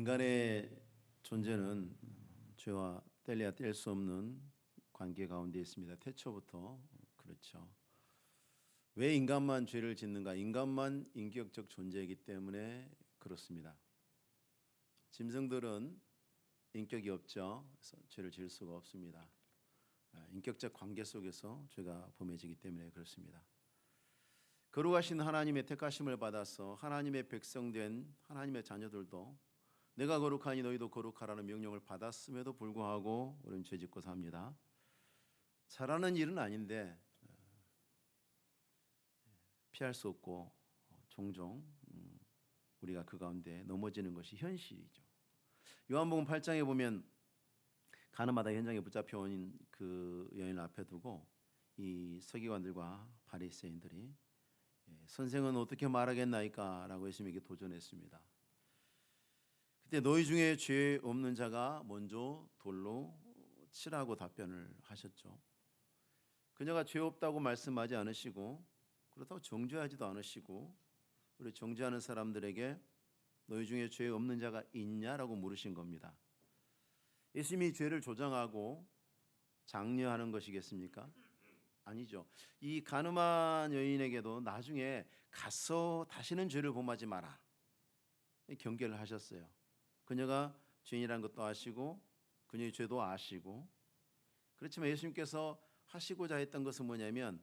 인간의 존재는 죄와 뗄래야 뗄 수 없는 관계 가운데 있습니다. 태초부터 그렇죠. 왜 인간만 죄를 짓는가? 인간만 인격적 존재이기 때문에 그렇습니다. 짐승들은 인격이 없죠. 그래서 죄를 지을 수가 없습니다. 인격적 관계 속에서 죄가 범해지기 때문에 그렇습니다. 거룩하신 하나님의 택하심을 받아서 하나님의 백성된 하나님의 자녀들도 내가 거룩하니 너희도 거룩하라는 명령을 받았음에도 불구하고 우리는 죄짓고 삽니다. 잘하는 일은 아닌데 피할 수 없고 종종 우리가 그 가운데 넘어지는 것이 현실이죠. 요한복음 8장에 보면 가늠하다 현장에 붙잡혀온 그 여인을 앞에 두고 이 서기관들과 바리새인들이 선생은 어떻게 말하겠나이까 라고 예수님에게 도전했습니다. 그때 너희 중에 죄 없는 자가 먼저 돌로 치라고 답변을 하셨죠. 그녀가 죄 없다고 말씀하지 않으시고 그렇다고 정죄하지도 않으시고 우리 정죄하는 사람들에게 너희 중에 죄 없는 자가 있냐라고 물으신 겁니다. 예수님이 죄를 조장하고 장려하는 것이겠습니까? 아니죠. 이 간음한 여인에게도 나중에 가서 다시는 죄를 범하지 마라 경계를 하셨어요. 그녀가 죄인이라는 것도 아시고 그녀의 죄도 아시고, 그렇지만 예수님께서 하시고자 했던 것은 뭐냐면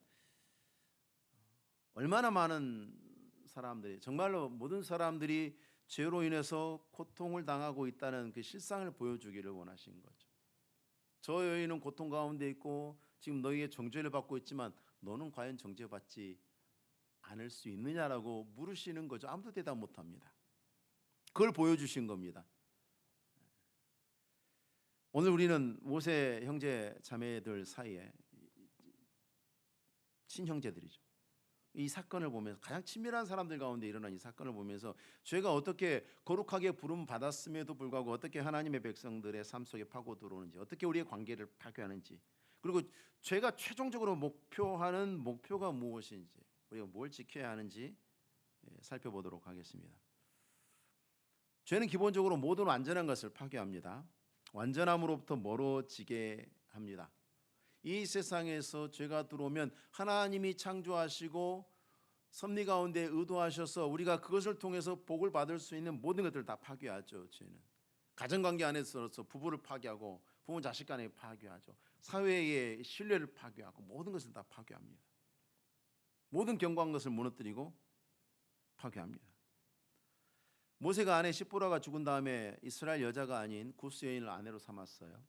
얼마나 많은 사람들이, 정말로 모든 사람들이 죄로 인해서 고통을 당하고 있다는 그 실상을 보여주기를 원하신 거죠. 저 여인은 고통 가운데 있고 지금 너희의 정죄를 받고 있지만 너는 과연 정죄받지 않을 수 있느냐라고 물으시는 거죠. 아무도 대답 못합니다. 그걸 보여주신 겁니다. 오늘 우리는 모세 형제 자매들 사이에 친형제들이죠. 이 사건을 보면서 가장 친밀한 사람들 가운데 일어난 이 사건을 보면서 죄가 어떻게 거룩하게 부름 받았음에도 불구하고 어떻게 하나님의 백성들의 삶 속에 파고 들어오는지, 어떻게 우리의 관계를 파괴하는지, 그리고 죄가 최종적으로 목표하는 목표가 무엇인지, 우리가 뭘 지켜야 하는지 살펴보도록 하겠습니다. 죄는 기본적으로 모든 완전한 것을 파괴합니다. 완전함으로부터 멀어지게 합니다. 이 세상에서 죄가 들어오면 하나님이 창조하시고 섭리 가운데 의도하셔서 우리가 그것을 통해서 복을 받을 수 있는 모든 것들을 다 파괴하죠. 죄는 가정관계 안에서 부부를 파괴하고 부모 자식 간에 파괴하죠. 사회의 신뢰를 파괴하고 모든 것을 다 파괴합니다. 모든 견고한 것을 무너뜨리고 파괴합니다. 모세가 아내 시보라가 죽은 다음에 이스라엘 여자가 아닌 구스 여인을 아내로 삼았어요.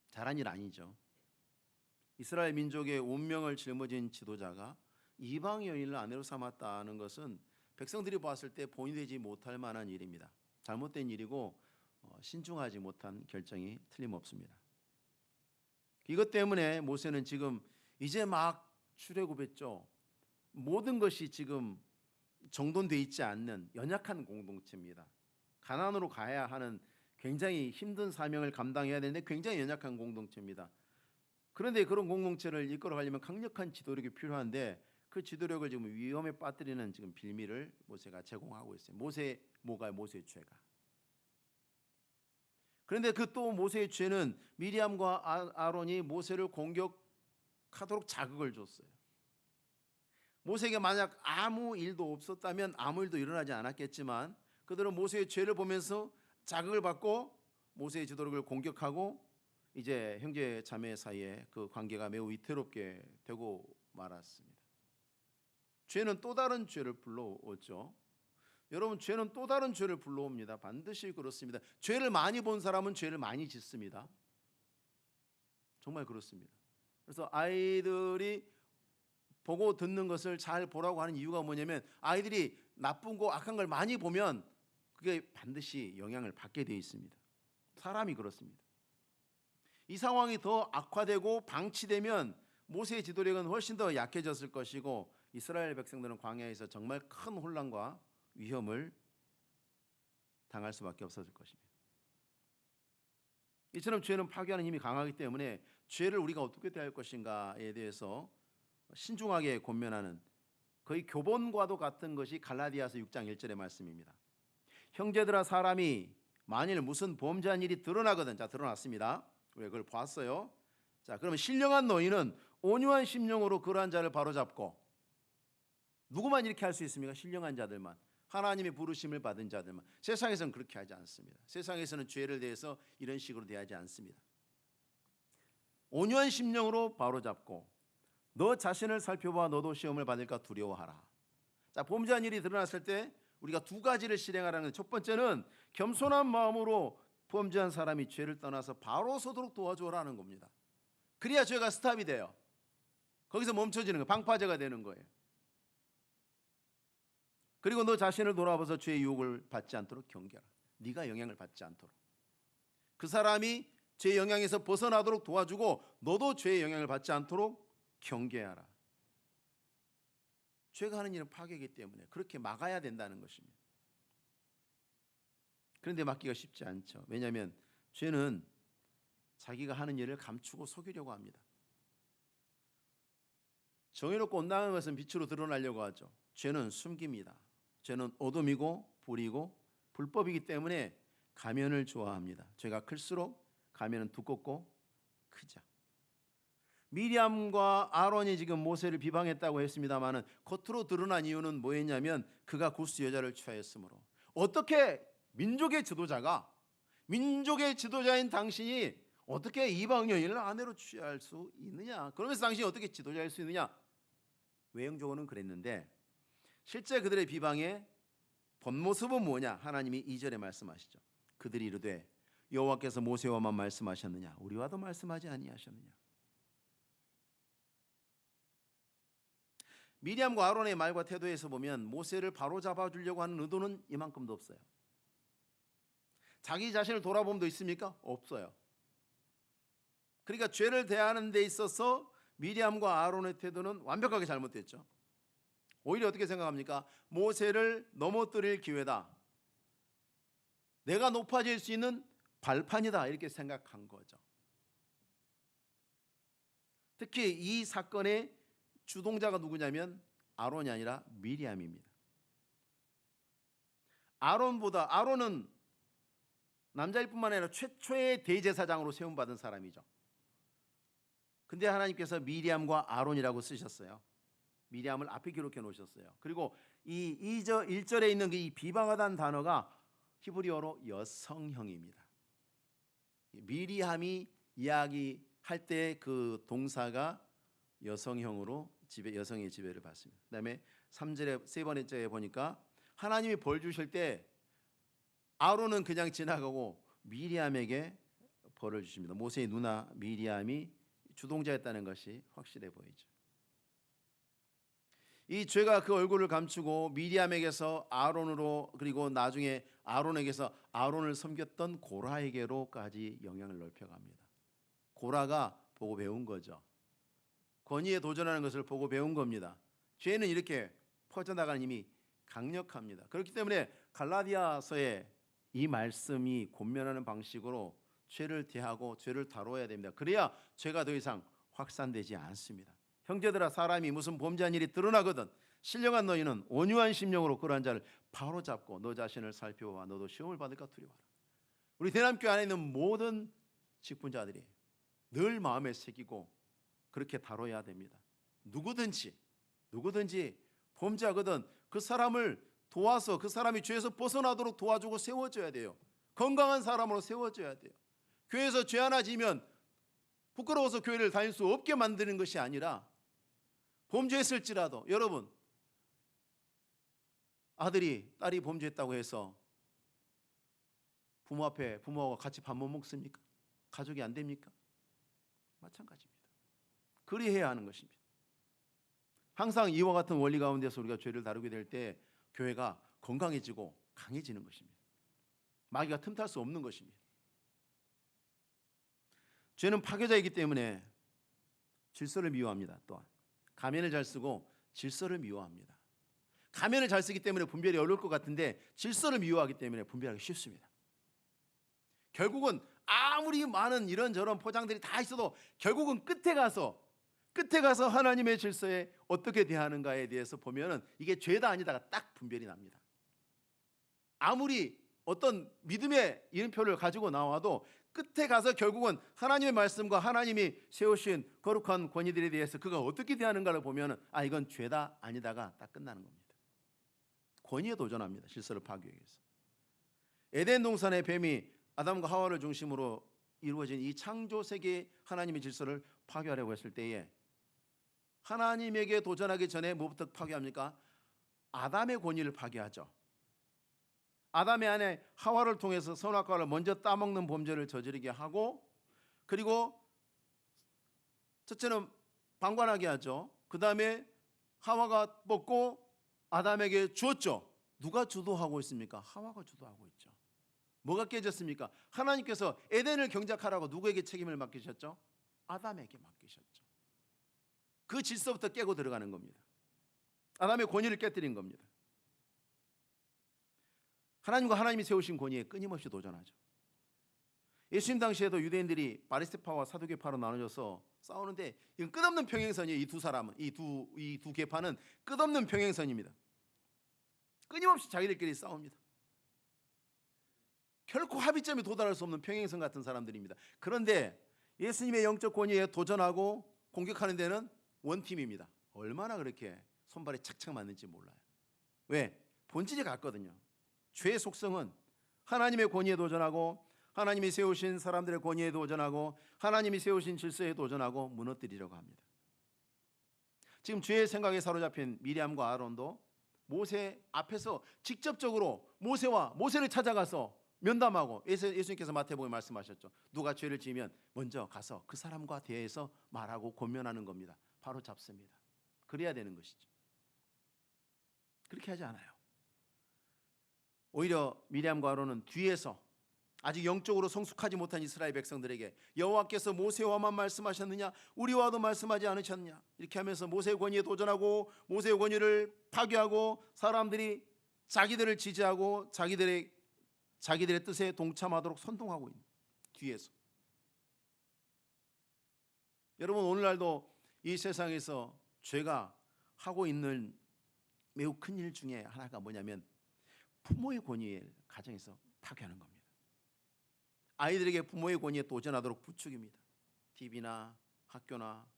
잘한 일 아니죠. 이스라엘 민족의 운명을 짊어진 지도자가 이방 여인을 아내로 삼았다는 것은 백성들이 봤을 때 본이 못할 만한 일입니다. 잘못된 일이고 신중하지 못한 결정이 틀림없습니다. 이것 때문에 모세는 지금 이제 막 출애굽했죠. 모든 것이 지금 정돈되어 있지 않는 연약한 공동체입니다. 가나안으로 가야 하는 굉장히 힘든 사명을 감당해야 되는데 굉장히 연약한 공동체입니다. 그런데 그런 공동체를 이끌어가려면 강력한 지도력이 필요한데 그 지도력을 지금 위험에 빠뜨리는 지금 빌미를 모세가 제공하고 있어요. 모세의 죄가. 그런데 그 또 모세의 죄는 미리암과 아론이 모세를 공격하도록 자극을 줬어요. 모세에게 만약 아무 일도 없었다면 아무 일도 일어나지 않았겠지만 그들은 모세의 죄를 보면서 자극을 받고 모세의 지도력을 공격하고 이제 형제 자매 사이에 그 관계가 매우 위태롭게 되고 말았습니다. 죄는 또 다른 죄를 불러오죠. 여러분, 죄는 또 다른 죄를 불러옵니다. 반드시 그렇습니다. 죄를 많이 본 사람은 죄를 많이 짓습니다. 정말 그렇습니다. 그래서 아이들이 보고 듣는 것을 잘 보라고 하는 이유가 뭐냐면 아이들이 나쁜 거 악한 걸 많이 보면 그게 반드시 영향을 받게 되어 있습니다. 사람이 그렇습니다. 이 상황이 더 악화되고 방치되면 모세의 지도력은 훨씬 더 약해졌을 것이고 이스라엘 백성들은 광야에서 정말 큰 혼란과 위험을 당할 수밖에 없었을 것입니다. 이처럼 죄는 파괴하는 힘이 강하기 때문에 죄를 우리가 어떻게 대할 것인가에 대해서 신중하게 권면하는 거의 교본과도 같은 것이 갈라디아서 6장 1절의 말씀입니다. 형제들아, 사람이 만일 무슨 범죄한 일이 드러나거든. 자, 드러났습니다. 우리가 그걸 봤어요. 자, 그러면 신령한 너희는 온유한 심령으로 그러한 자를 바로잡고, 누구만 이렇게 할 수 있습니까? 신령한 자들만, 하나님의 부르심을 받은 자들만. 세상에서는 그렇게 하지 않습니다. 세상에서는 죄를 대해서 이런 식으로 대하지 않습니다. 온유한 심령으로 바로잡고 너 자신을 살펴봐 너도 시험을 받을까 두려워하라. 자, 범죄한 일이 드러났을 때 우리가 두 가지를 실행하라는, 첫 번째는 겸손한 마음으로 범죄한 사람이 죄를 떠나서 바로 서도록 도와줘라는 겁니다. 그래야 죄가 스탑이 돼요. 거기서 멈춰지는 거예요. 방파제가 되는 거예요. 그리고 너 자신을 돌아봐서 죄의 유혹을 받지 않도록 경계하라. 네가 영향을 받지 않도록. 그 사람이 죄의 영향에서 벗어나도록 도와주고 너도 죄의 영향을 받지 않도록 경계하라. 죄가 하는 일은 파괴이기 때문에 그렇게 막아야 된다는 것입니다. 그런데 막기가 쉽지 않죠. 왜냐하면 죄는 자기가 하는 일을 감추고 속이려고 합니다. 정의롭고 온당한 것은 빛으로 드러나려고 하죠. 죄는 숨깁니다. 죄는 어둠이고 불이고 불법이기 때문에 가면을 좋아합니다. 죄가 클수록 가면은 두껍고 크죠. 미리암과 아론이 지금 모세를 비방했다고 했습니다마는 겉으로 드러난 이유는 뭐였냐면 그가 구스 여자를 취하였으므로. 어떻게 민족의 지도자가, 민족의 지도자인 당신이 어떻게 이방 여인을 아내로 취할 수 있느냐? 그러면서 당신이 어떻게 지도자일 수 있느냐? 외형적으로는 그랬는데 실제 그들의 비방의 본모습은 뭐냐? 하나님이 2절에 말씀하시죠. 그들이 이르되 여호와께서 모세와만 말씀하셨느냐? 우리와도 말씀하지 아니하셨느냐? 미리암과 아론의 말과 태도에서 보면 모세를 바로 잡아주려고 하는 의도는 이만큼도 없어요. 자기 자신을 돌아보면 도 있습니까? 없어요. 그러니까 죄를 대하는 데 있어서 미리암과 아론의 태도는 완벽하게 잘못됐죠. 오히려 어떻게 생각합니까? 모세를 넘어뜨릴 기회다. 내가 높아질 수 있는 발판이다. 이렇게 생각한 거죠. 특히 이 사건의 주동자가 누구냐면 아론이 아니라 미리암입니다. 아론은 남자일 뿐만 아니라 최초의 대제사장으로 세움받은 사람이죠. 근데 하나님께서 미리암과 아론이라고 쓰셨어요. 미리암을 앞에 기록해 놓으셨어요. 그리고 이 1절에 있는 이 비방하다는 단어가 히브리어로 여성형입니다. 미리암이 이야기할 때 그 동사가 여성형으로 여성의 지배를 받습니다. 그다음에 3절에 세 번째에 보니까 하나님이 벌 주실 때 아론은 그냥 지나가고 미리암에게 벌을 주십니다. 모세의 누나 미리암이 주동자였다는 것이 확실해 보이죠. 이 죄가 그 얼굴을 감추고 미리암에게서 아론으로, 그리고 나중에 아론에게서 아론을 섬겼던 고라에게로까지 영향을 넓혀갑니다. 고라가 보고 배운 거죠. 권위에 도전하는 것을 보고 배운 겁니다. 죄는 이렇게 퍼져나가는 힘이 강력합니다. 그렇기 때문에 갈라디아서의 이 말씀이 권면하는 방식으로 죄를 대하고 죄를 다뤄야 됩니다. 그래야 죄가 더 이상 확산되지 않습니다. 형제들아, 사람이 무슨 범죄한 일이 드러나거든 신령한 너희는 온유한 심령으로 그러한 자를 바로 잡고 너 자신을 살펴봐 너도 시험을 받을까 두려워하라. 우리 대남교회 안에 있는 모든 직분자들이 늘 마음에 새기고 그렇게 다뤄야 됩니다. 누구든지 범죄하거든 그 사람을 도와서 그 사람이 죄에서 벗어나도록 도와주고 세워줘야 돼요. 건강한 사람으로 세워줘야 돼요. 교회에서 죄 하나 지면 부끄러워서 교회를 다닐 수 없게 만드는 것이 아니라, 범죄했을지라도, 여러분 아들이 딸이 범죄했다고 해서 부모 앞에 부모와 같이 밥 못 먹습니까? 가족이 안 됩니까? 마찬가지입니다. 그리해야 하는 것입니다. 항상 이와 같은 원리 가운데서 우리가 죄를 다루게 될 때 교회가 건강해지고 강해지는 것입니다. 마귀가 틈탈 수 없는 것입니다. 죄는 파괴자이기 때문에 질서를 미워합니다. 또한 가면을 잘 쓰고 질서를 미워합니다. 가면을 잘 쓰기 때문에 분별이 어려울 것 같은데 질서를 미워하기 때문에 분별하기 쉽습니다. 결국은 아무리 많은 이런저런 포장들이 다 있어도 결국은 끝에 가서 하나님의 질서에 어떻게 대하는가에 대해서 보면은 이게 죄다 아니다가 딱 분별이 납니다. 아무리 어떤 믿음의 이름표를 가지고 나와도 끝에 가서 결국은 하나님의 말씀과 하나님이 세우신 거룩한 권위들에 대해서 그가 어떻게 대하는가를 보면 이건 죄다 아니다가 딱 끝나는 겁니다. 권위에 도전합니다. 질서를 파괴하기 위해서. 에덴 동산의 뱀이 아담과 하와를 중심으로 이루어진 이 창조 세계의 하나님의 질서를 파괴하려고 했을 때에 하나님에게 도전하기 전에 뭐부터 파괴합니까? 아담의 권위를 파괴하죠. 아담의 아내 하와를 통해서 선악과를 먼저 따먹는 범죄를 저지르게 하고, 그리고 첫째는 방관하게 하죠. 그 다음에 하와가 먹고 아담에게 주었죠. 누가 주도하고 있습니까? 하와가 주도하고 있죠. 뭐가 깨졌습니까? 하나님께서 에덴을 경작하라고 누구에게 책임을 맡기셨죠? 아담에게 맡기셨죠. 그 질서부터 깨고 들어가는 겁니다. 아담의 권위를 깨뜨린 겁니다. 하나님과 하나님이 세우신 권위에 끊임없이 도전하죠. 예수님 당시에도 유대인들이 바리새파와 사두개파로 나눠져서 싸우는데 이건 끝없는 평행선이에요. 이 두 사람은, 이 두 계파는 끝없는 평행선입니다. 끊임없이 자기들끼리 싸웁니다. 결코 합의점에 도달할 수 없는 평행선 같은 사람들입니다. 그런데 예수님의 영적 권위에 도전하고 공격하는 데는 원팀입니다. 얼마나 그렇게 손발이 착착 맞는지 몰라요. 왜? 본질이 같거든요. 죄의 속성은 하나님의 권위에 도전하고, 하나님이 세우신 사람들의 권위에 도전하고, 하나님이 세우신 질서에 도전하고 무너뜨리려고 합니다. 지금 죄의 생각에 사로잡힌 미리암과 아론도 모세 앞에서 직접적으로 모세를 찾아가서 면담하고, 예수님께서 마태복음에 말씀하셨죠. 누가 죄를 지으면 먼저 가서 그 사람과 대해서 말하고 권면하는 겁니다. 바로 잡습니다. 그래야 되는 것이죠. 그렇게 하지 않아요. 오히려 미리암과 아론은 뒤에서 아직 영적으로 성숙하지 못한 이스라엘 백성들에게 여호와께서 모세와만 말씀하셨느냐, 우리와도 말씀하지 않으셨냐, 이렇게 하면서 모세의 권위에 도전하고 모세의 권위를 파괴하고 사람들이 자기들을 지지하고 자기들의 뜻에 동참하도록 선동하고 있는 뒤에서. 여러분, 오늘날도 이 세상에서 죄가 하고 있는 매우 큰 일 중에 하나가 뭐냐면 부모의 권위를 가정에서 파괴하는 겁니다. 아이들에게 부모의 권위에 도전하도록 부추깁니다. TV나 학교나.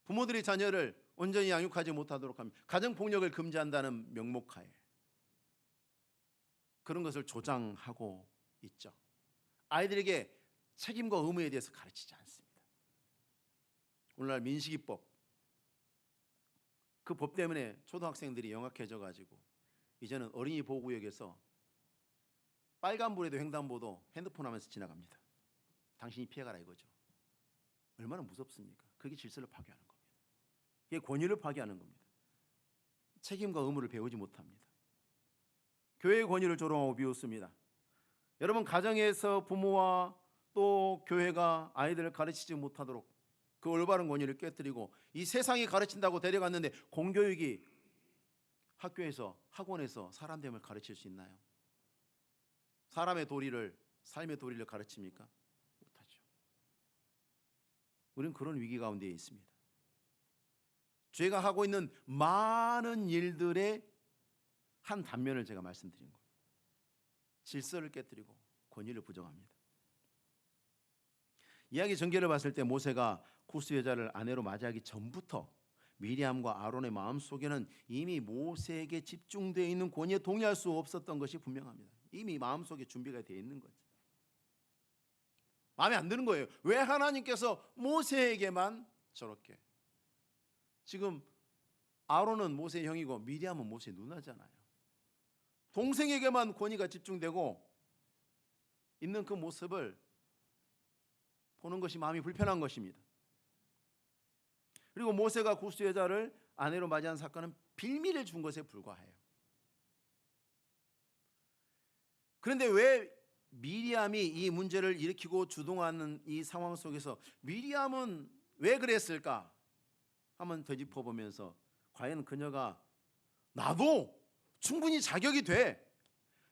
부모들이 자녀를 온전히 양육하지 못하도록 합니다. 가정폭력을 금지한다는 명목하에 그런 것을 조장하고 있죠. 아이들에게 책임과 의무에 대해서 가르치지 않습니다. 오늘날 민식이법, 그 법 때문에 초등학생들이 영악해져 가지고 이제는 어린이 보호구역에서 빨간불에도 횡단보도 핸드폰 하면서 지나갑니다. 당신이 피해가라 이거죠. 얼마나 무섭습니까? 그게 질서를 파괴하는 겁니다. 그게 권위를 파괴하는 겁니다. 책임과 의무를 배우지 못합니다. 교회의 권위를 조롱하고 비웃습니다. 여러분, 가정에서 부모와 또 교회가 아이들을 가르치지 못하도록 그 올바른 권위를 깨뜨리고 이 세상이 가르친다고 데려갔는데 공교육이 학교에서 학원에서 사람 됨을 가르칠 수 있나요? 사람의 도리를, 삶의 도리를 가르칩니까? 못하죠. 우리는 그런 위기 가운데 있습니다. 죄가 하고 있는 많은 일들의 한 단면을 제가 말씀드린 겁니다. 질서를 깨뜨리고 권위를 부정합니다. 이야기 전개를 봤을 때 모세가 구스 여자를 아내로 맞이하기 전부터 미리암과 아론의 마음속에는 이미 모세에게 집중되어 있는 권위에 동의할 수 없었던 것이 분명합니다. 이미 마음속에 준비가 되어 있는 거죠. 마음에 안 드는 거예요. 왜 하나님께서 모세에게만 저렇게. 지금 아론은 모세의 형이고 미리암은 모세의 누나잖아요. 동생에게만 권위가 집중되고 있는 그 모습을 보는 것이 마음이 불편한 것입니다. 그리고 모세가 구스 여자를 아내로 맞이한 사건은 빌미를 준 것에 불과해요. 그런데 왜 미리암이 이 문제를 일으키고 주동하는 이 상황 속에서 미리암은 왜 그랬을까? 한번 되짚어보면서 과연 그녀가 나도 충분히 자격이 돼,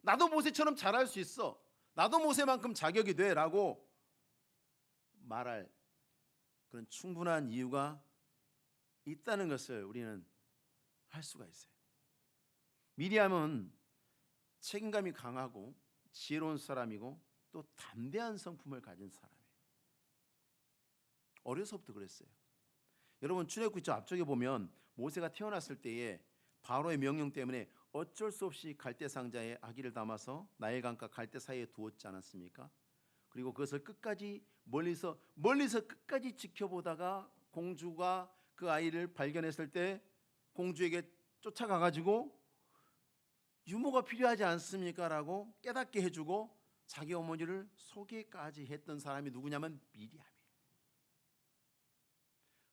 나도 모세처럼 잘할 수 있어, 나도 모세만큼 자격이 돼 라고 말할 그런 충분한 이유가 있다는 것을 우리는 할 수가 있어요. 미리암은 책임감이 강하고 지혜로운 사람이고 또 담대한 성품을 가진 사람이에요. 어려서부터 그랬어요. 여러분 출애굽기 저 앞쪽에 보면 모세가 태어났을 때에 바로의 명령 때문에 어쩔 수 없이 갈대 상자에 아기를 담아서 나일강과 갈대 사이에 두었지 않았습니까? 그리고 그것을 끝까지 멀리서 끝까지 지켜보다가 공주가 그 아이를 발견했을 때 공주에게 쫓아가 가지고 유모가 필요하지 않습니까? 라고 깨닫게 해주고 자기 어머니를 소개까지 했던 사람이 누구냐면 미리암이에요.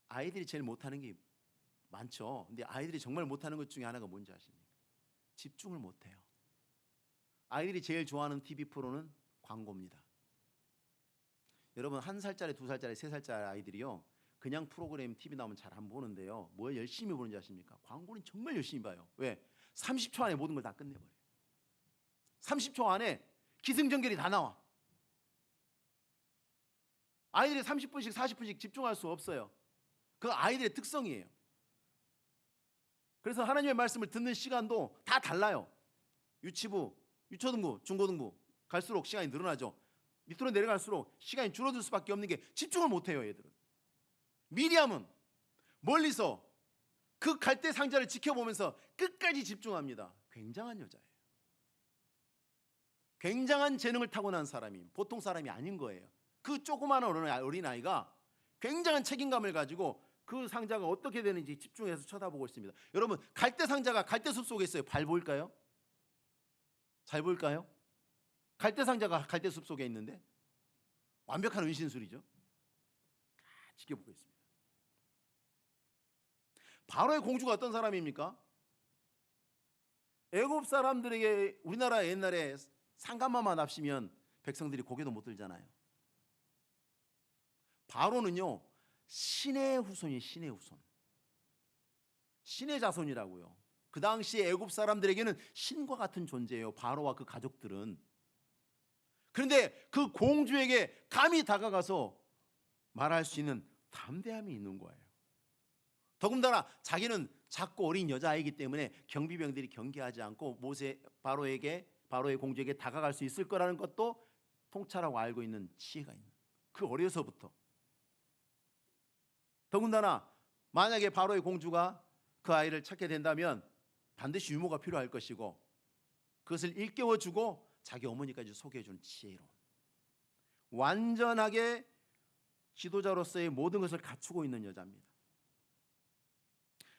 아이들이 제일 못하는 게 많죠. 근데 아이들이 정말 못하는 것 중에 하나가 뭔지 아십니까? 집중을 못해요. 아이들이 제일 좋아하는 TV 프로는 광고입니다. 여러분 1살짜리, 2살짜리, 3살짜리 아이들이요 그냥 프로그램 TV 나오면 잘 안 보는데요 뭘 열심히 보는지 아십니까? 광고는 정말 열심히 봐요. 왜? 30초 안에 모든 걸 다 끝내버려요. 30초 안에 기승전결이 다 나와. 아이들이 30분씩 40분씩 집중할 수 없어요. 그 아이들의 특성이에요. 그래서 하나님의 말씀을 듣는 시간도 다 달라요. 유치부, 유초등부, 중고등부 갈수록 시간이 늘어나죠. 밑으로 내려갈수록 시간이 줄어들 수밖에 없는 게 집중을 못해요. 얘들은. 미리암은 멀리서 그 갈대 상자를 지켜보면서 끝까지 집중합니다. 굉장한 여자예요. 굉장한 재능을 타고난 사람이 보통 사람이 아닌 거예요. 그 조그마한 어린아이가 굉장한 책임감을 가지고 그 상자가 어떻게 되는지 집중해서 쳐다보고 있습니다. 여러분 갈대 상자가 갈대숲 속에 있어요. 잘 보일까요? 잘 보일까요? 갈대 상자가 갈대숲 속에 있는데 완벽한 은신술이죠. 지켜보고 있습니다. 바로의 공주가 어떤 사람입니까? 애굽 사람들에게 우리나라 옛날에 상감마만 합시면 백성들이 고개도 못 들잖아요. 바로는요 신의 후손이 신의 후손, 신의 자손이라고요. 그 당시에 애굽 사람들에게는 신과 같은 존재예요. 바로와 그 가족들은. 그런데 그 공주에게 감히 다가가서 말할 수 있는 담대함이 있는 거예요. 더군다나 자기는 작고 어린 여자이기 때문에 경비병들이 경계하지 않고 바로의 공주에게 다가갈 수 있을 거라는 것도 통찰하고 알고 있는 지혜가 있는, 그 어려서부터. 더군다나 만약에 바로의 공주가 그 아이를 찾게 된다면 반드시 유모가 필요할 것이고 그것을 일깨워주고 자기 어머니까지 소개해주는 지혜로운, 완전하게 지도자로서의 모든 것을 갖추고 있는 여자입니다.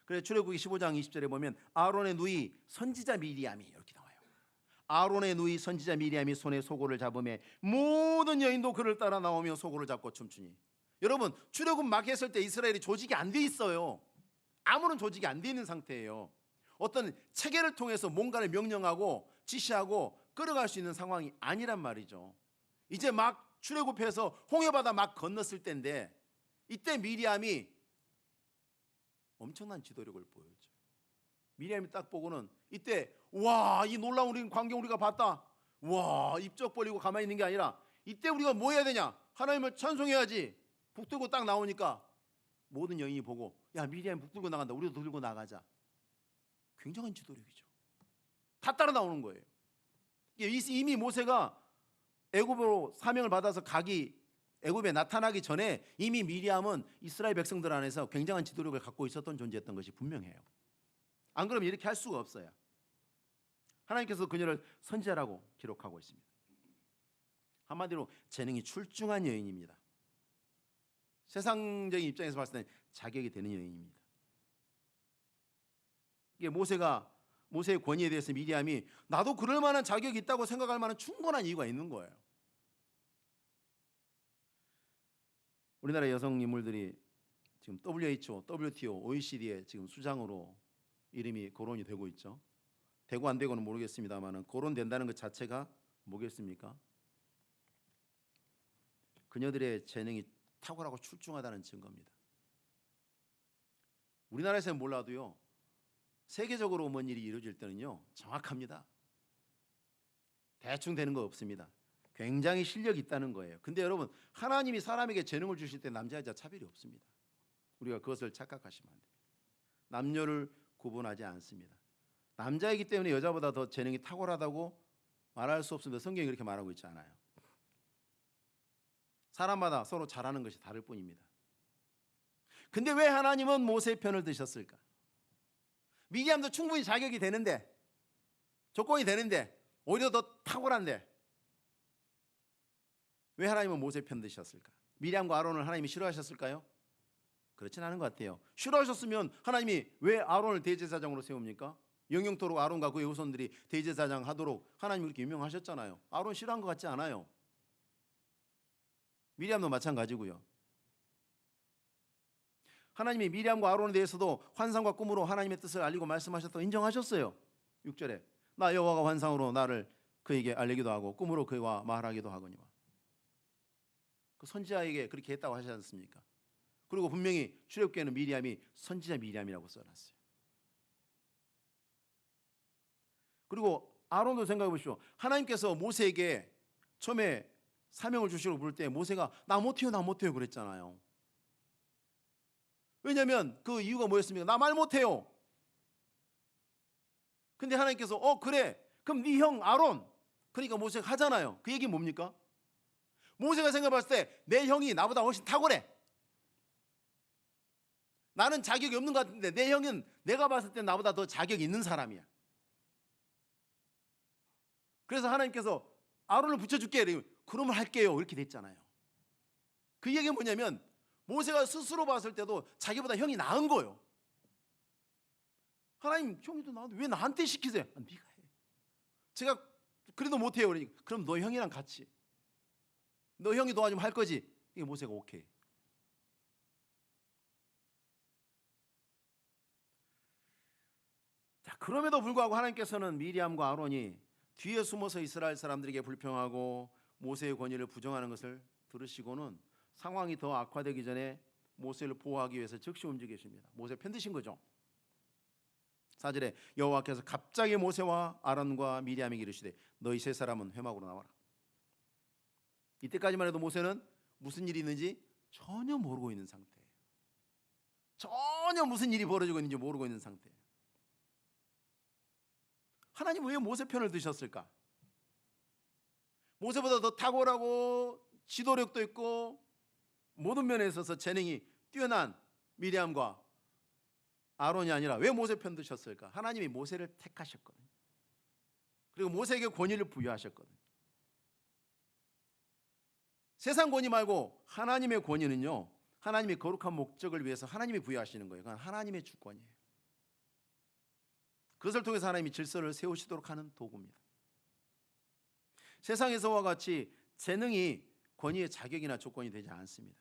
그래서 출애굽기 15장 20절에 보면 아론의 누이 선지자 미리암이 이렇게 나와요. 아론의 누이 선지자 미리암이 손에 소고를 잡으매 모든 여인도 그를 따라 나오며 소고를 잡고 춤추니. 여러분 출애굽 막 했을 때 이스라엘이 조직이 안 돼 있어요. 아무런 조직이 안 돼 있는 상태예요. 어떤 체계를 통해서 뭔가를 명령하고 지시하고 끌어갈 수 있는 상황이 아니란 말이죠. 이제 막 출애굽해서 홍해바다 막 건넜을 때인데 이때 미리암이 엄청난 지도력을 보여줘요. 미리암이 딱 보고는 이때 와, 이 놀라운 광경 우리가 봤다. 와, 입적 벌리고 가만히 있는 게 아니라 이때 우리가 뭐 해야 되냐? 하나님을 찬송해야지. 북 들고 딱 나오니까 모든 여인이 보고 야, 미리암이 북 들고 나간다. 우리도 들고 나가자. 굉장한 지도력이죠. 다 따라 나오는 거예요. 이미 모세가 애굽으로 사명을 받아서 애굽에 나타나기 전에 이미 미리암은 이스라엘 백성들 안에서 굉장한 지도력을 갖고 있었던 존재였던 것이 분명해요. 안 그러면 이렇게 할 수가 없어요. 하나님께서 그녀를 선지자라고 기록하고 있습니다. 한마디로 재능이 출중한 여인입니다. 세상적인 입장에서 봤을 때 자격이 되는 여인입니다. 이게 모세의 권위에 대해서 미리암이 나도 그럴 만한 자격이 있다고 생각할 만한 충분한 이유가 있는 거예요. 우리나라 여성 인물들이 지금 WHO, WTO, OECD에 지금 수장으로 이름이 거론이 되고 있죠. 되고 안 되고는 모르겠습니다만 거론된다는 것 자체가 뭐겠습니까? 그녀들의 재능이 탁월하고 출중하다는 증거입니다. 우리나라에서는 몰라도요, 세계적으로 뭔 일이 이루어질 때는요 정확합니다. 대충 되는 거 없습니다. 굉장히 실력이 있다는 거예요. 근데 여러분 하나님이 사람에게 재능을 주실 때 남자 여자 차별이 없습니다. 우리가 그것을 착각하시면 안 됩니다. 남녀를 구분하지 않습니다. 남자이기 때문에 여자보다 더 재능이 탁월하다고 말할 수 없습니다. 성경이 그렇게 말하고 있지 않아요. 사람마다 서로 잘하는 것이 다를 뿐입니다. 근데 왜 하나님은 모세의 편을 드셨을까? 미디암도 충분히 자격이 되는데, 조건이 되는데, 오히려 더 탁월한데 왜 하나님은 모세의 편 드셨을까? 미리암과 아론을 하나님이 싫어하셨을까요? 그렇진 않은 것 같아요. 싫어하셨으면 하나님이 왜 아론을 대제사장으로 세웁니까? 영영토록 아론과 그의 후손들이 대제사장 하도록 하나님 그렇게 유명하셨잖아요. 아론 싫어한 것 같지 않아요. 미리암도 마찬가지고요. 하나님이 미리암과 아론에 대해서도 환상과 꿈으로 하나님의 뜻을 알리고 말씀하셨다고 인정하셨어요. 6절에 나 여호와가 환상으로 나를 그에게 알리기도 하고 꿈으로 그와 말하기도 하거니와. 그 선지자에게 그렇게 했다고 하지 않습니까? 그리고 분명히 출애굽기에는 미리암이 선지자 미리암이라고 써놨어요. 그리고 아론도 생각해 보십시오. 하나님께서 모세에게 처음에 사명을 주시고 부를 때 모세가 나 못해요 나 못해요 그랬잖아요. 왜냐하면 그 이유가 뭐였습니까? 나 말 못해요. 근데 하나님께서 그래 그럼 네 형 아론, 그러니까 모세가 하잖아요. 그 얘기는 뭡니까? 모세가 생각해봤을 때 내 형이 나보다 훨씬 탁월해. 나는 자격이 없는 것 같은데 내 형은 내가 봤을 때 나보다 더 자격이 있는 사람이야. 그래서 하나님께서 아론을 붙여줄게. 그러면 할게요. 이렇게 됐잖아요. 그 얘기는 뭐냐면 모세가 스스로 봤을 때도 자기보다 형이 나은 거예요. 하나님 형이도 나은데 왜 나한테 시키세요? 네가 해. 제가 그래도 못해요. 그러니까 그럼 너 형이랑 같이. 너 형이 도와주면 할 거지. 이게 모세가 오케이. 자, 그럼에도 불구하고 하나님께서는 미리암과 아론이 뒤에 숨어서 이스라엘 사람들에게 불평하고 모세의 권위를 부정하는 것을 들으시고는 상황이 더 악화되기 전에 모세를 보호하기 위해서 즉시 움직이십니다. 모세 편드신 거죠. 4절에 여호와께서 갑자기 모세와 아론과 미리암에게 이르시되 너희 세 사람은 회막으로 나와라. 이때까지만 해도 모세는 무슨 일이 있는지 전혀 모르고 있는 상태예요. 전혀 무슨 일이 벌어지고 있는지 모르고 있는 상태예요. 하나님은 왜 모세 편을 드셨을까? 모세보다 더 탁월하고 지도력도 있고 모든 면에 있어서 재능이 뛰어난 미리암과 아론이 아니라 왜 모세 편 드셨을까? 하나님이 모세를 택하셨거든요. 그리고 모세에게 권위를 부여하셨거든요. 세상 권위 말고 하나님의 권위는요, 하나님의 거룩한 목적을 위해서 하나님이 부여하시는 거예요. 그건 하나님의 주권이에요. 그것을 통해서 하나님이 질서를 세우시도록 하는 도구입니다. 세상에서와 같이 재능이 권위의 자격이나 조건이 되지 않습니다.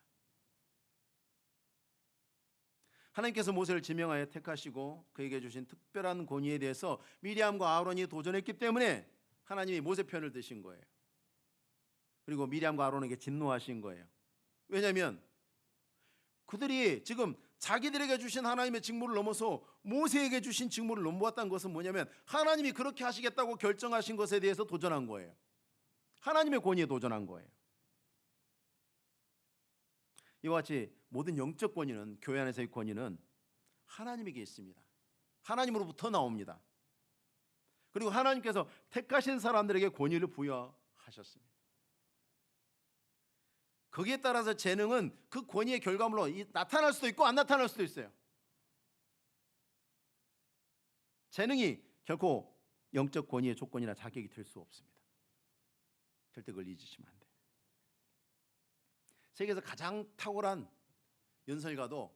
하나님께서 모세를 지명하여 택하시고 그에게 주신 특별한 권위에 대해서 미리암과 아론이 도전했기 때문에 하나님이 모세 편을 드신 거예요. 그리고 미리암과 아론에게 진노하신 거예요. 왜냐하면 그들이 지금 자기들에게 주신 하나님의 직무를 넘어서 모세에게 주신 직무를 넘보았다는 것은 뭐냐면 하나님이 그렇게 하시겠다고 결정하신 것에 대해서 도전한 거예요. 하나님의 권위에 도전한 거예요. 이와 같이 모든 영적 권위는, 교회 안에서의 권위는 하나님에게 있습니다. 하나님으로부터 나옵니다. 그리고 하나님께서 택하신 사람들에게 권위를 부여하셨습니다. 거기에 따라서 재능은 그 권위의 결과물로 나타날 수도 있고 안 나타날 수도 있어요. 재능이 결코 영적 권위의 조건이나 자격이 될 수 없습니다. 절대 그걸 잊으시면 안 돼요. 세계에서 가장 탁월한 연설가도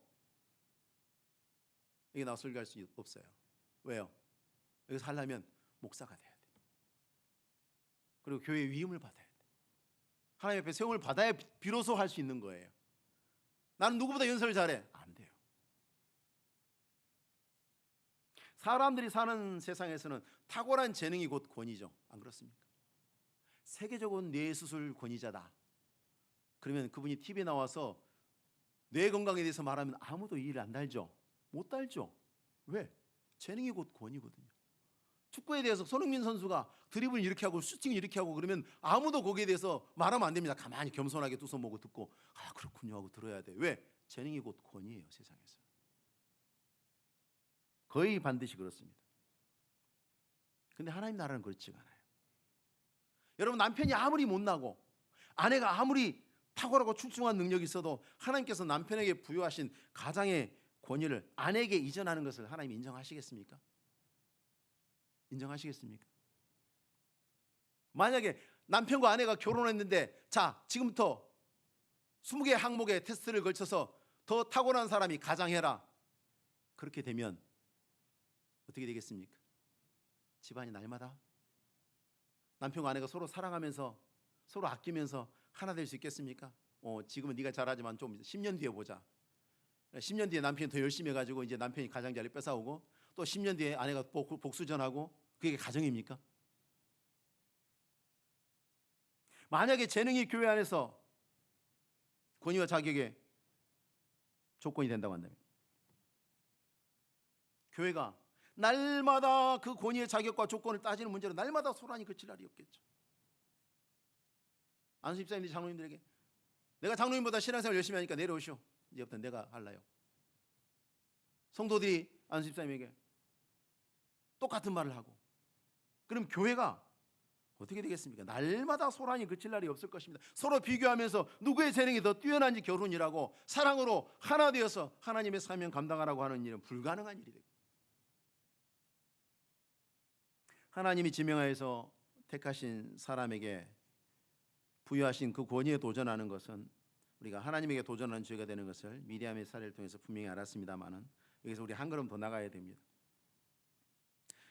여기 나와 설교할 수 없어요. 왜요? 여기서 하려면 목사가 돼야 돼요. 그리고 교회의 위임을 받아야 돼요. 하나님 앞에 세움을 받아야 비로소 할 수 있는 거예요. 나는 누구보다 연설을 잘해. 안 돼요. 사람들이 사는 세상에서는 탁월한 재능이 곧 권위죠. 안 그렇습니까? 세계적으로 뇌수술 권위자다. 그러면 그분이 TV에 나와서 뇌 건강에 대해서 말하면 아무도 이해를 안 달죠. 못 달죠. 왜? 재능이 곧 권위거든요. 축구에 대해서 손흥민 선수가 드리블 이렇게 하고 슈팅 이렇게 하고 그러면 아무도 거기에 대해서 말하면 안 됩니다. 가만히 겸손하게 두 손 모고 듣고 그렇군요 하고 들어야 돼. 왜? 재능이 곧 권위예요. 세상에서. 거의 반드시 그렇습니다. 근데 하나님 나라는 그렇지가 않아요. 여러분, 남편이 아무리 못나고 아내가 아무리 탁월하고 출중한 능력이 있어도 하나님께서 남편에게 부여하신 가장의 권위를 아내에게 이전하는 것을 하나님이 인정하시겠습니까? 인정하시겠습니까? 만약에 남편과 아내가 결혼했는데 자, 지금부터 20개 항목의 테스트를 걸쳐서 더 탁월한 사람이 가장해라. 그렇게 되면 어떻게 되겠습니까? 집안이 날마다 남편과 아내가 서로 사랑하면서 서로 아끼면서 하나 될 수 있겠습니까? 지금은 네가 잘하지만 좀 10년 뒤에 보자. 10년 뒤에 남편이 더 열심히 해가지고 이제 남편이 가장자리를 뺏어오고 또 10년 뒤에 아내가 복수전하고 그게 가정입니까? 만약에 재능이 교회 안에서 권위와 자격의 조건이 된다고 한다면 교회가 날마다 그 권위의 자격과 조건을 따지는 문제로 날마다 소란이 그칠 날이 없겠죠. 안수 집사님들이 장로님들에게 내가 장로님보다 신앙생활 열심히 하니까 내려오시오. 이제부터 내가 할라요. 성도들이 안수 집사님에게 똑같은 말을 하고 그럼 교회가 어떻게 되겠습니까? 날마다 소란이 그칠 날이 없을 것입니다. 서로 비교하면서 누구의 재능이 더 뛰어난지 겨루니라고 사랑으로 하나 되어서 하나님의 사명 감당하라고 하는 일은 불가능한 일이 되고 하나님이 지명하여서 택하신 사람에게 부여하신 그 권위에 도전하는 것은 우리가 하나님에게 도전하는 죄가 되는 것을 미리암의 사례를 통해서 분명히 알았습니다만은 여기서 우리 한 걸음 더 나가야 됩니다.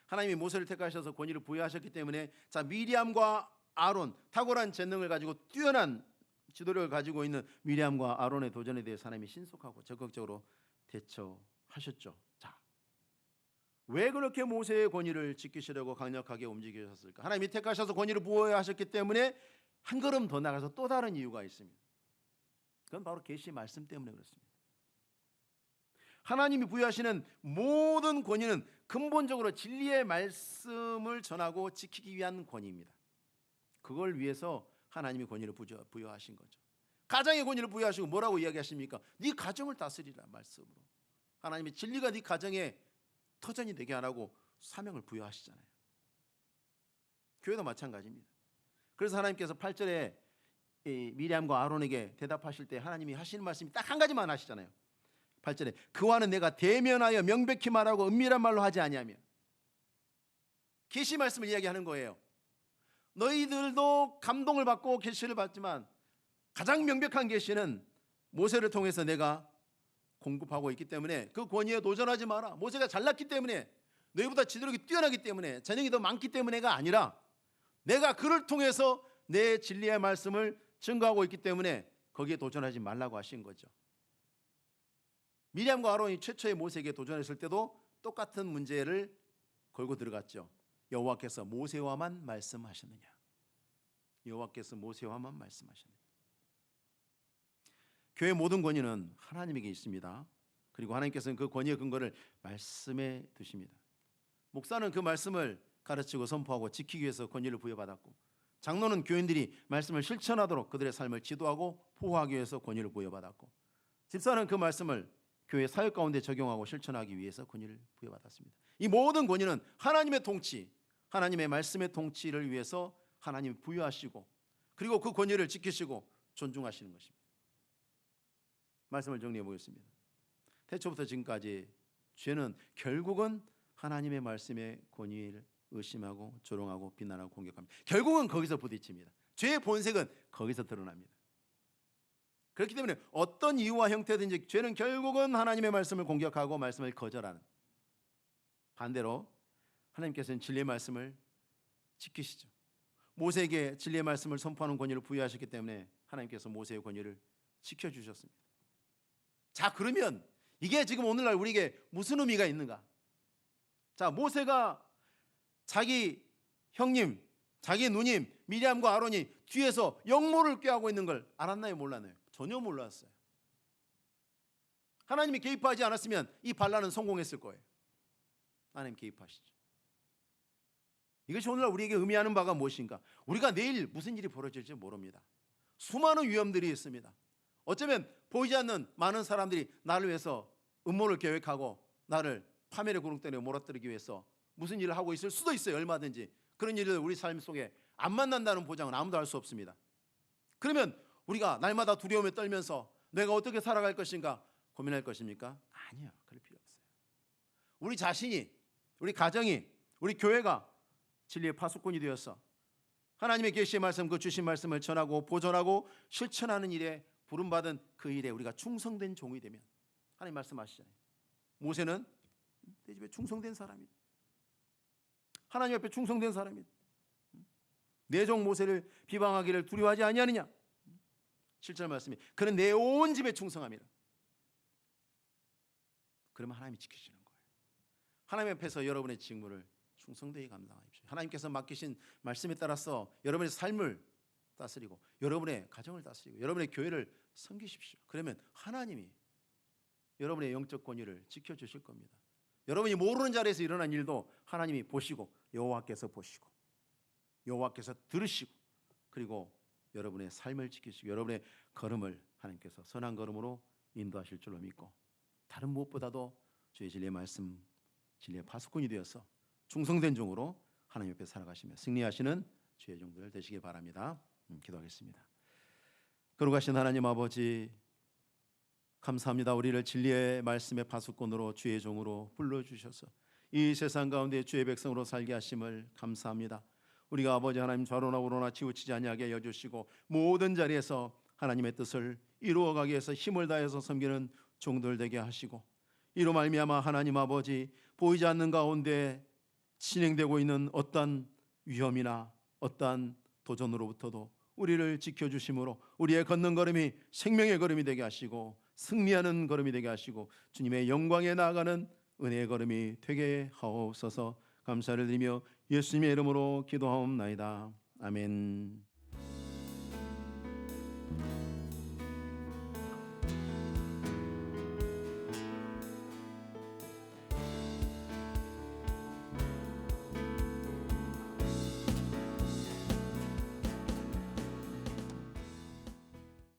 하나님이 모세를 택하셔서 권위를 부여하셨기 때문에 자, 미리암과 아론, 탁월한 재능을 가지고 뛰어난 지도력을 가지고 있는 미리암과 아론의 도전에 대해서 하나님이 신속하고 적극적으로 대처하셨죠. 자, 왜 그렇게 모세의 권위를 지키시려고 강력하게 움직이셨을까? 하나님이 택하셔서 권위를 부여하셨기 때문에 한 걸음 더 나가서 또 다른 이유가 있습니다. 그건 바로 계시 말씀 때문에 그렇습니다. 하나님이 부여하시는 모든 권위는 근본적으로 진리의 말씀을 전하고 지키기 위한 권위입니다. 그걸 위해서 하나님이 권위를 부여하신 거죠. 가정의 권위를 부여하시고 뭐라고 이야기하십니까? 네 가정을 다스리라 말씀으로. 하나님이 진리가 네 가정의 터전이 되게 하라고 사명을 부여하시잖아요. 교회도 마찬가지입니다. 그래서 하나님께서 8절에 미리암과 아론에게 대답하실 때 하나님이 하시는 말씀이 딱 한 가지만 하시잖아요. 8절에 그와는 내가 대면하여 명백히 말하고 은밀한 말로 하지 아니하며 계시 말씀을 이야기하는 거예요. 너희들도 감동을 받고 계시를 받지만 가장 명백한 계시는 모세를 통해서 내가 공급하고 있기 때문에 그 권위에 도전하지 마라. 모세가 잘났기 때문에 너희보다 지도력이 뛰어나기 때문에 재능이 더 많기 때문에가 아니라 내가 그를 통해서 내 진리의 말씀을 증거하고 있기 때문에 거기에 도전하지 말라고 하신 거죠. 미리암과 아론이 최초의 모세에게 도전했을 때도 똑같은 문제를 걸고 들어갔죠. 여호와께서 모세와만 말씀하셨느냐? 여호와께서 모세와만 말씀하셨느냐? 교회의 모든 권위는 하나님에게 있습니다. 그리고 하나님께서는 그 권위의 근거를 말씀에 두십니다. 목사는 그 말씀을 가르치고 선포하고 지키기 위해서 권위를 부여받았고 장로는 교인들이 말씀을 실천하도록 그들의 삶을 지도하고 보호하기 위해서 권위를 부여받았고 집사는 그 말씀을 교회 사역 가운데 적용하고 실천하기 위해서 권위를 부여받았습니다. 이 모든 권위는 하나님의 통치, 하나님의 말씀의 통치를 위해서 하나님이 부여하시고 그리고 그 권위를 지키시고 존중하시는 것입니다. 말씀을 정리해 보겠습니다. 태초부터 지금까지 죄는 결국은 하나님의 말씀의 권위를 의심하고 조롱하고 비난하고 공격합니다. 결국은 거기서 부딪힙니다. 죄의 본색은 거기서 드러납니다. 그렇기 때문에 어떤 이유와 형태든지 죄는 결국은 하나님의 말씀을 공격하고 말씀을 거절하는, 반대로 하나님께서는 진리의 말씀을 지키시죠. 모세에게 진리의 말씀을 선포하는 권위를 부여하셨기 때문에 하나님께서 모세의 권위를 지켜주셨습니다. 자, 그러면 이게 지금 오늘날 우리에게 무슨 의미가 있는가? 자, 모세가 자기 형님, 자기 누님 미리암과 아론이 뒤에서 역모를 꾀하고 있는 걸 알았나요? 몰랐나요? 전혀 몰랐어요. 하나님이 개입하지 않았으면 이 반란은 성공했을 거예요. 하나님 개입하시죠. 이것이 오늘날 우리에게 의미하는 바가 무엇인가? 우리가 내일 무슨 일이 벌어질지 모릅니다. 수많은 위험들이 있습니다. 어쩌면 보이지 않는 많은 사람들이 나를 위해서 음모를 계획하고 나를 파멸의 구렁텅이에 몰아뜨리기 위해서 무슨 일을 하고 있을 수도 있어요. 얼마든지. 그런 일을 우리 삶 속에 안 만난다는 보장은 아무도 할 수 없습니다. 그러면 우리가 날마다 두려움에 떨면서 내가 어떻게 살아갈 것인가 고민할 것입니까? 아니요. 그럴 필요 없어요. 우리 자신이, 우리 가정이, 우리 교회가 진리의 파수꾼이 되어서 하나님의 계시의 말씀, 그 주신 말씀을 전하고 보존하고 실천하는 일에 부름받은 그 일에 우리가 충성된 종이 되면, 하나님 말씀하시잖아요. 모세는 내 집에 충성된 사람이다. 하나님 앞에 충성된 사람이다. 내 종 모세를 비방하기를 두려워하지 아니하느냐. 7절 말씀이 그는 내 온 집에 충성함이라. 그러면 하나님이 지키시는 거예요. 하나님 앞에서 여러분의 직무를 충성되게 감당하십시오. 하나님께서 맡기신 말씀에 따라서 여러분의 삶을 다스리고 여러분의 가정을 다스리고 여러분의 교회를 섬기십시오. 그러면 하나님이 여러분의 영적 권위를 지켜주실 겁니다. 여러분이 모르는 자리에서 일어난 일도 하나님이 보시고 여호와께서 보시고 여호와께서 들으시고 그리고 여러분의 삶을 지키시고 여러분의 걸음을 하나님께서 선한 걸음으로 인도하실 줄로 믿고 다른 무엇보다도 주의 진리의 말씀, 진리의 파수꾼이 되어서 충성된 종으로 하나님 옆에 살아가시며 승리하시는 주의 종들 되시길 바랍니다. 기도하겠습니다. 거룩하신 하나님 아버지, 감사합니다. 우리를 진리의 말씀의 파수꾼으로 주의 종으로 불러주셔서 이 세상 가운데 주의 백성으로 살게 하심을 감사합니다. 우리가 아버지 하나님 좌로나 우로나 치우치지 아니하게 여주시고 모든 자리에서 하나님의 뜻을 이루어가기 위해서 힘을 다해서 섬기는 종들 되게 하시고 이로 말미암아 하나님 아버지 보이지 않는 가운데 진행되고 있는 어떠한 위험이나 어떠한 도전으로부터도 우리를 지켜주심으로 우리의 걷는 걸음이 생명의 걸음이 되게 하시고 승리하는 걸음이 되게 하시고 주님의 영광에 나아가는 은혜의 걸음이 되게 하옵소서. 감사를 드리며 예수님의 이름으로 기도하옵나이다. 아멘.